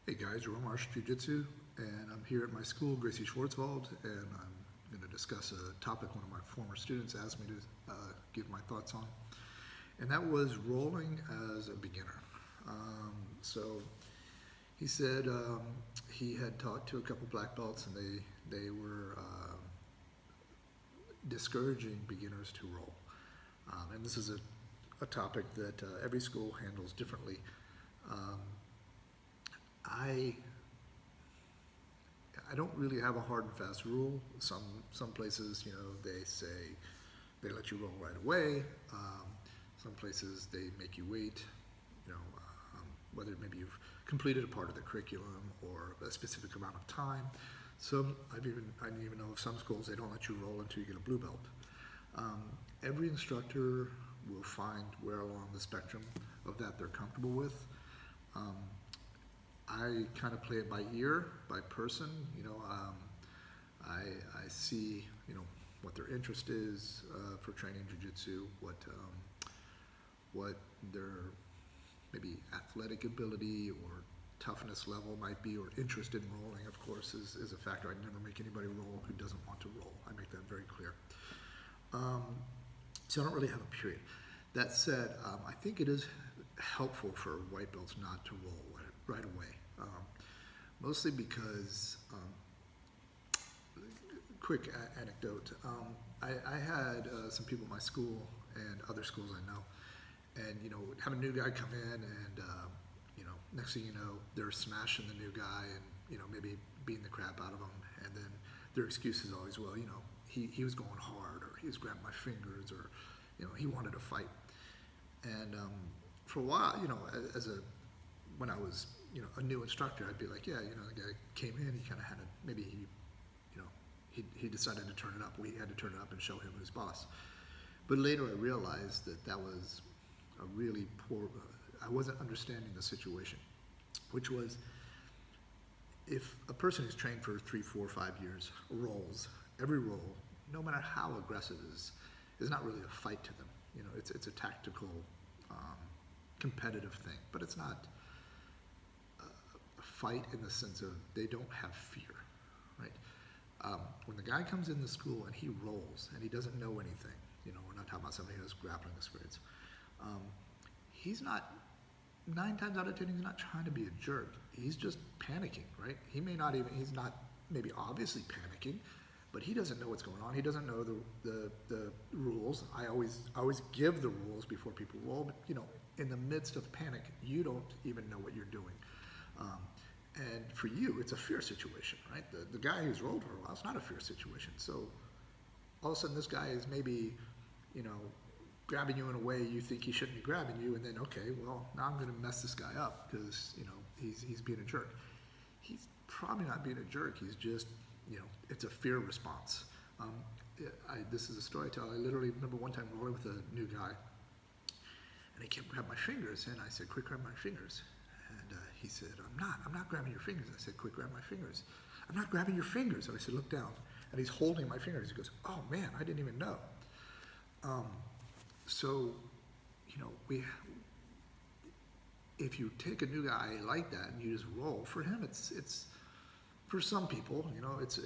Hey guys, we're Marsh Jiu-jitsu, and I'm here at my school, Gracie Schwartzwald, and I'm going to discuss a topic one of my former students asked me to give my thoughts on, and that was rolling as a beginner. So he said he had taught to a couple black belts, and they were discouraging beginners to roll. And this is a topic that every school handles differently. I don't really have a hard and fast rule. Some places, they say they let you roll right away. Some places they make you wait. Whether maybe you've completed a part of the curriculum or a specific amount of time. I didn't even know of some schools they don't let you roll until you get a blue belt. Every instructor will find where along the spectrum of that they're comfortable with. I kind of play it by ear, by person. I see, what their interest is for training jiu-jitsu, what their maybe athletic ability or toughness level might be, or interest in rolling, of course, is a factor. I never make anybody roll who doesn't want to roll. I make that very clear. So I don't really have a period. That said, I think it is helpful for white belts not to roll right away. Mostly because, quick anecdote, I had some people in my school and other schools I know, and have a new guy come in and next thing you know, they're smashing the new guy and maybe beating the crap out of him, and then their excuse is always, well, he was going hard, or he was grabbing my fingers, or he wanted to fight. And for a while, when I was a new instructor, I'd be like, yeah, the guy came in, he kind of had maybe he decided to turn it up. We had to turn it up and show him who's boss. But later I realized that was a really poor, I wasn't understanding the situation, which was, if a person who's trained for 3, 4, 5 years rolls, every roll, no matter how aggressive is not really a fight to them. It's a tactical, competitive thing, but it's not a fight in the sense of they don't have fear, right? When the guy comes in the school and he rolls and he doesn't know anything, we're not talking about somebody who has grappling experience. He's not, 9 times out of 10, he's not trying to be a jerk. He's just panicking, right? He's not maybe obviously panicking, but he doesn't know what's going on. He doesn't know the rules. I always give the rules before people roll, but in the midst of panic, you don't even know what you're doing. And for you, it's a fear situation, right? The guy who's rolled for a while, it's not a fear situation. So all of a sudden this guy is maybe, grabbing you in a way you think he shouldn't be grabbing you, and then, okay, well, now I'm going to mess this guy up because, he's being a jerk. He's probably not being a jerk. He's just, it's a fear response. This is a story I tell. I literally remember one time rolling with a new guy, and he kept grabbing my fingers, and I said, "Quick, grab my fingers." And he said, I'm not grabbing your fingers. I said, "Quick, grab my fingers." "I'm not grabbing your fingers." And I said, "Look down." And he's holding my fingers. He goes, "Oh man, I didn't even know." So, if you take a new guy like that and you just roll, for him, it's for some people, it's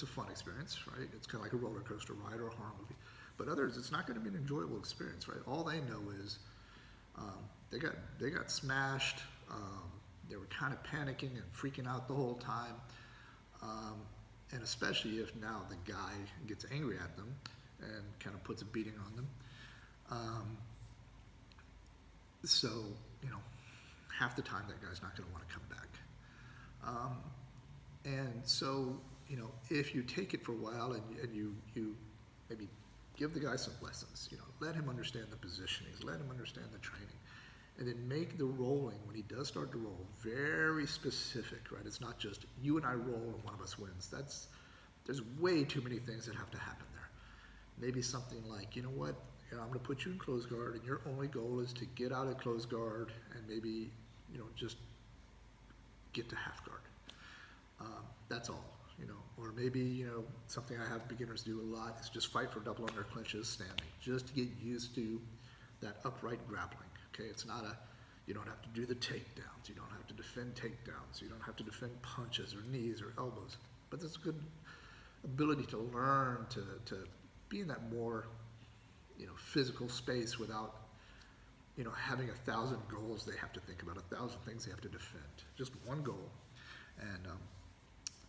a fun experience, right? It's kind of like a roller coaster ride or a horror movie. But others, it's not going to be an enjoyable experience, right? All they know is they got smashed. They were kind of panicking and freaking out the whole time. And especially if now the guy gets angry at them and kind of puts a beating on them. So, half the time that guy's not going to want to come back. And so, if you take it for a while and you maybe give the guy some lessons, let him understand the positionings, let him understand the training, and then make the rolling, when he does start to roll, very specific, right? It's not just you and I roll and one of us wins. There's way too many things that have to happen there. Maybe something like, I'm going to put you in closed guard, and your only goal is to get out of closed guard and maybe, just get to half guard. That's all, Or maybe, something I have beginners do a lot is just fight for double under clinches standing, just to get used to that upright grappling. Okay, it's not you don't have to do the takedowns, you don't have to defend takedowns. You don't have to defend punches or knees or elbows. But there's a good ability to learn to be in that more, physical space without, having 1,000 goals they have to think about, 1,000 things they have to defend. Just one goal. And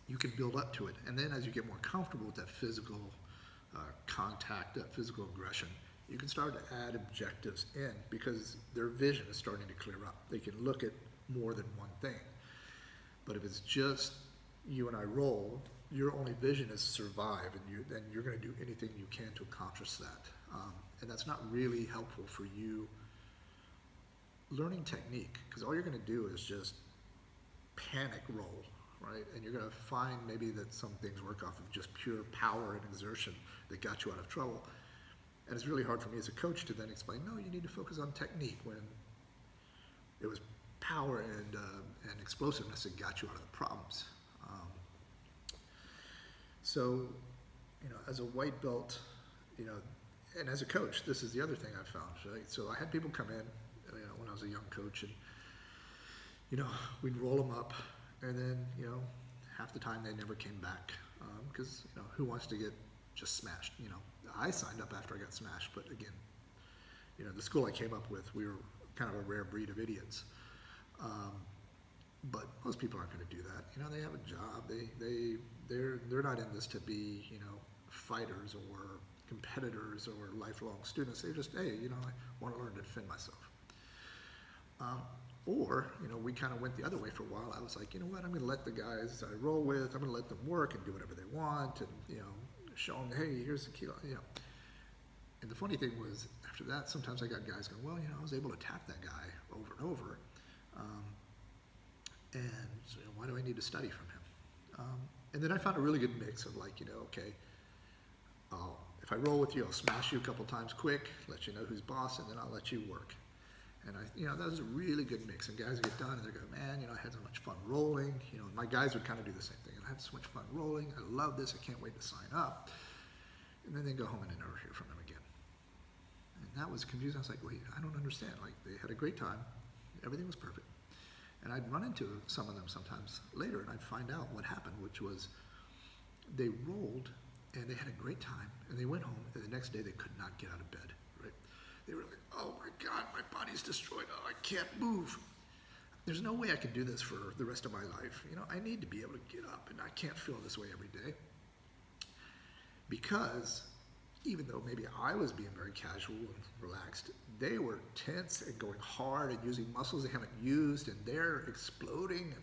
you can build up to it. And then as you get more comfortable with that physical contact, that physical aggression, you can start to add objectives in because their vision is starting to clear up. They can look at more than one thing. But if it's just you and I roll, your only vision is survive, and then you're going to do anything you can to accomplish that. And that's not really helpful for you learning technique, because all you're going to do is just panic roll, right? And you're going to find maybe that some things work off of just pure power and exertion that got you out of trouble. And it's really hard for me as a coach to then explain, no, you need to focus on technique, when it was power and explosiveness that got you out of the problems. So, as a white belt, and as a coach, this is the other thing I found, right? So I had people come in, when I was a young coach, and, we'd roll them up, and then, half the time they never came back, because, who wants to get just smashed? I signed up after I got smashed, but again, the school I came up with, we were kind of a rare breed of idiots. But most people aren't going to do that. They have a job. They're not in this to be, fighters or competitors or lifelong students. They just, hey, I want to learn to defend myself. Or, we kind of went the other way for a while. I was like, you know what, I'm going to let the guys I roll with, I'm going to let them work and do whatever they want, and, show them, hey, here's the kilo, And the funny thing was, after that, sometimes I got guys going, well, I was able to tap that guy over and over. And so, why do I need to study from him? And then I found a really good mix of like, okay, if I roll with you, I'll smash you a couple times quick, let you know who's boss, and then I'll let you work. And that was a really good mix. And guys get done and they go, man, I had so much fun rolling. My guys would kind of do the same thing. I had so much fun rolling. I love this. I can't wait to sign up. And then they go home and I never hear from them again. And that was confusing. I was like, wait, I don't understand. Like, they had a great time. Everything was perfect. And I'd run into some of them sometimes later, and I'd find out what happened, which was they rolled, and they had a great time, and they went home, and the next day they could not get out of bed, right? They were like, oh my God, my body's destroyed. Oh, I can't move. There's no way I can do this for the rest of my life. I need to be able to get up, and I can't feel this way every day. Because even though maybe I was being very casual and relaxed, they were tense and going hard and using muscles they haven't used, and they're exploding and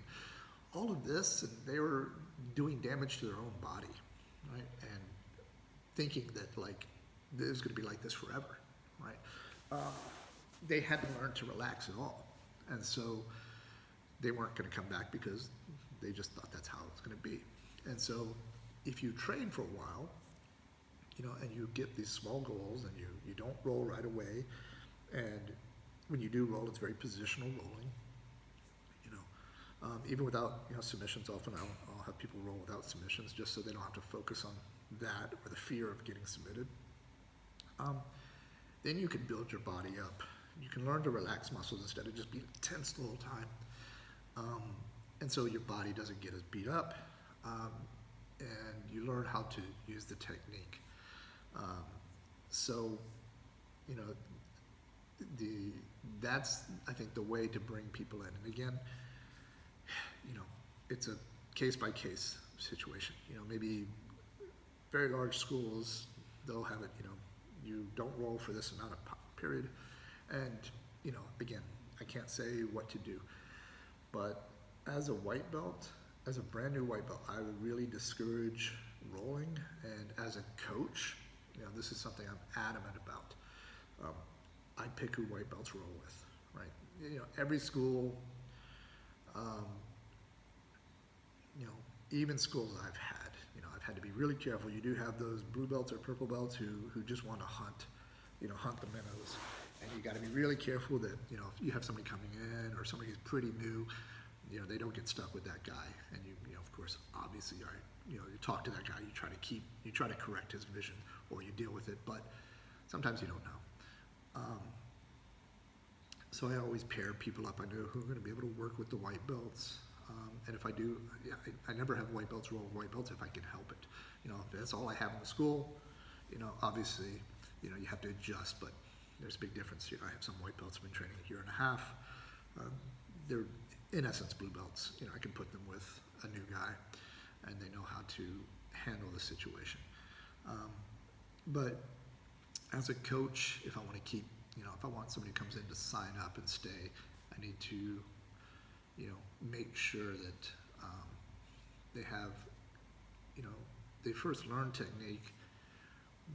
all of this, and they were doing damage to their own body, right? And thinking that like this is going to be like this forever, right? They hadn't learned to relax at all, and so they weren't going to come back because they just thought that's how it was going to be. And so if you train for a while, and you get these small goals, and you don't roll right away, and when you do roll, it's very positional rolling. Even without submissions, often I'll have people roll without submissions just so they don't have to focus on that or the fear of getting submitted. Then you can build your body up. You can learn to relax muscles instead of just being tense the whole time. And so your body doesn't get as beat up, and you learn how to use the technique. So, that's, I think, the way to bring people in. And again, it's a case-by-case situation. Maybe very large schools, they'll have it, you don't roll for this amount of period. And, again, I can't say what to do. But as a white belt, as a brand new white belt, I would really discourage rolling. And as a coach, this is something I'm adamant about. I pick who white belts roll with, right? Every school, even schools I've had to be really careful. You do have those blue belts or purple belts who just want to hunt the minnows. And you got to be really careful that, if you have somebody coming in or somebody who's pretty new, they don't get stuck with that guy. And you of course, obviously, you talk to that guy, you try to correct his vision, or you deal with it, but sometimes you don't know. So I always pair people up I know who are going to be able to work with the white belts. And if I do, yeah, I never have white belts roll white belts if I can help it. You know, if that's all I have in the school, you know, obviously, you know, you have to adjust, but there's a big difference. You know, I have some white belts who've been training a year and a half. They're in essence blue belts. You know, I can put them with a new guy and they know how to handle the situation. But as a coach, if I want to keep, you know, if I want somebody who comes in to sign up and stay, I need to, you know, make sure that they have, you know, they first learn technique,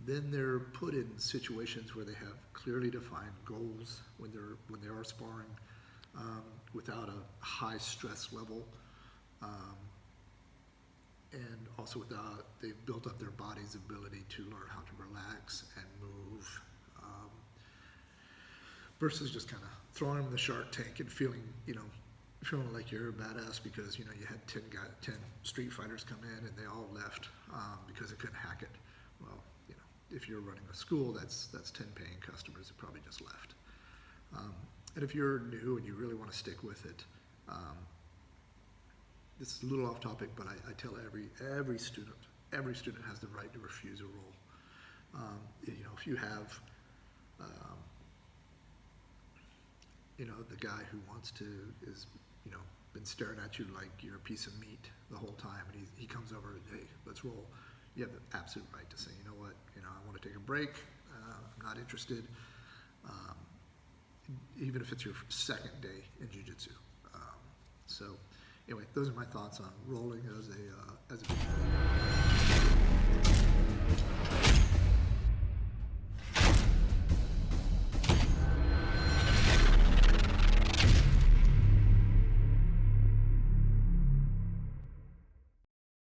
then they're put in situations where they have clearly defined goals when they are sparring, without a high stress level, and also without they've built up their body's ability to learn how to relax and move, versus just kind of throwing them in the shark tank and feeling like you're a badass because, you know, you had 10 street fighters come in and they all left because they couldn't hack it. Well, you know, if you're running a school, that's 10 paying customers that probably just left. And if you're new and you really want to stick with it, this is a little off topic, but I tell every student has the right to refuse a role. You know, if you have, you know, the guy who is, you know, been staring at you like you're a piece of meat the whole time, and he comes over, hey, let's roll. You have the absolute right to say, you know what, you know, I want to take a break. I'm not interested. Even if it's your second day in jiu-jitsu. So anyway, those are my thoughts on rolling as a